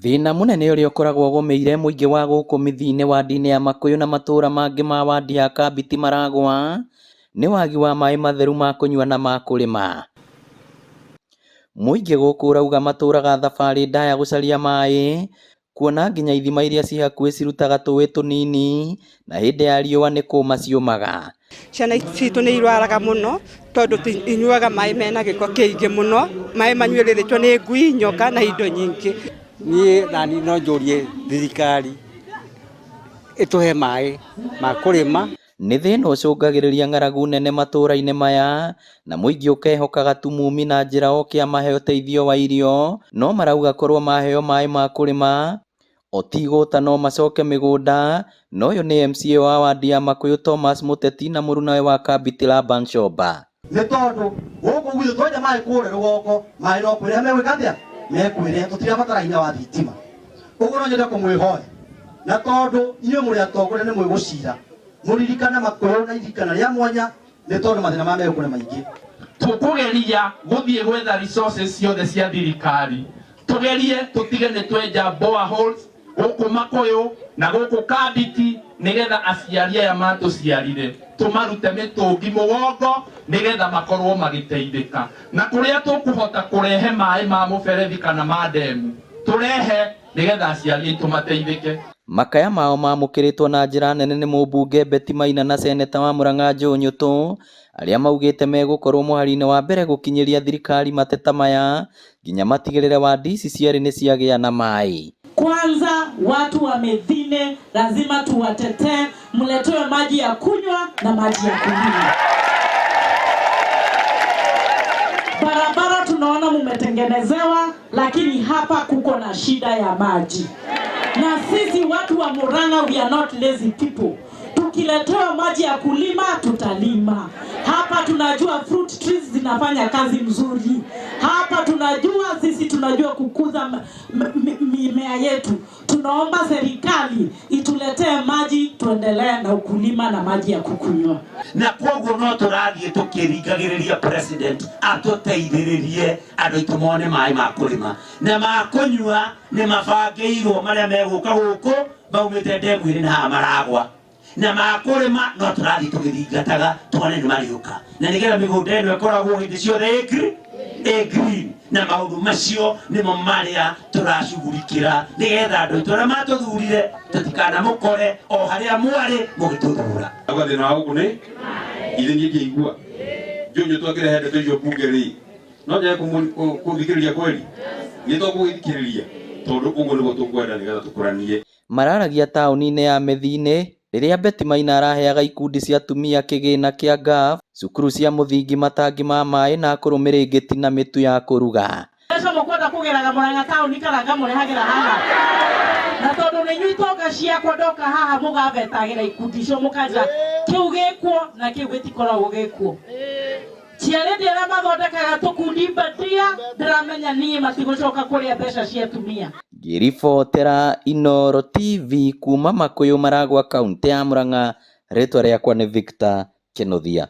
Thina munene uria ukoragwo ugomeire muingi wa guku mithini wadi-ini ya Makuyu na matura mangi ma wadi ya Kabiti Maragwa ni wagi wa mai matheru ma kunywa na ma kurima. Muingi guku urauga maturaga thabari ndaya gucaria mai, kuona nginya ithima iria ci hakuhi cirutaga tuwi tunini na hindi ya riua ni kuma ciumaga. Ciana citu ni irwaraga muno tondu inyuaga mai mena giko kiingi muno, mai manyuiriritwo ni ngui, nyoka na indo nyingi. Ni nani no njurie thirikari ituhe mai ma kurima. Ni thina ucungagiriria ng'aragu nene matura-ini maya na muingi ukehokaga tumumi na njira o kiamahe uteithio wa irio, no marauga korwo maheo mai ma kurima otigũta no macoke migunda. No uyu ni MCA wa wadi ya Makuyu Thomas Muteti na murunawe wa Kabiti Laban Shoba. Ni tondu guku gwithu twenja mai kure rugoko mai no kwire megwikatia mekwire tutirabatara hinya wa thitima. Uguo no nyende kumwihoya na tondu inyuĩ mũrĩ atongoria nĩ mwĩgũcira mũririkane Makuyu na irikana rĩa mwanya nĩ tondu mathĩna ma megũkũ nĩ maingĩ. Tukugeria guthie gwetha resources ciothe cia thirikari, tugerie tutige nĩ twenja boreholes guku Makuyu na guku Kabiti nigetha aciari aya matuciarire tumarute mitungi mugongo nigetha makorwo magiteithika, na kuria tukuhota kurehe mai ma muberethi kana ma demu turehe nigetha aciari tumateithike. Makaya mao mamukiritwo na njira nene ni mũmbunge Betty Maina na seneta wa Murang'a Joe Nyoto, aria maugite megukorwo muhari-ini wa mbere gukinyiria thirikari mateta maya nginya matigirire wadi ici ciari ni ciagia na mai. Kwanza watu wa Methine lazima tuwatetee, mletewe maji ya kunywa na maji ya kunywa. Barabara tunaona mumetengenezewa, lakini hapa kuko na shida ya maji. Na sisi watu wa Murang'a, we are not lazy people. Tukiletewa maji ya kulima tutalima. Hapa tunajua fruit trees zinafanya kazi mzuri. Hapa tunajua kukuza mimea yetu. Tunaomba serikali ituletee maji tuendelee na ukulima na maji ya kukunywa. Na kwoguo no turathie tukirigagiriria president atuteithiririe andu itu mone mai ma kurima na ma kunywa ni mabangeirwo maria meguka guku baumite ndemu-ini na ha Maragwa, na ma kurima no turathie tugithingataga tuone ni mariuka na nigetha migunda ino ikoragwo hindi ciothe green na maundu macio nimo maria turacugurikira nigetha andu itu aria matuthurire tutikana mukore o haria mwari mugituthura. Abathina wa guku ni ithingi kiigua Jonyo twakire hende tuyo bunge ri no nje kuthikiriria kweli ni to kuthikiriria tondu uguo niguo tukwenda nigetha tukuranie. Mararagia tauni-ini ya Methine riria Betty Maina araheaga ikundi cia atumia kigina kia GAF, cukuru cia muthingi, matangi ma mai na kurumirigiti na mitu ya kuruga. Eso mukwenda kugeraga Murang'a tauni kana ngamurehagira haha na tondu ni nyui tonga ciakwa ndoka haha mugavetagira ikundi cio mukaja kiu gikuo na kiu gitikoragwo gikuo. Ciarä ndä arä a mathondekaga tå kundi mbatia ndiramenya niä matigåcoka kå rä a mbeca cia atumia. Ngiribotera Inooro TV kuma Makuyu Maragwa, kaunti ya Murang'a. Ritwa riakwa ni Victor Kenothia.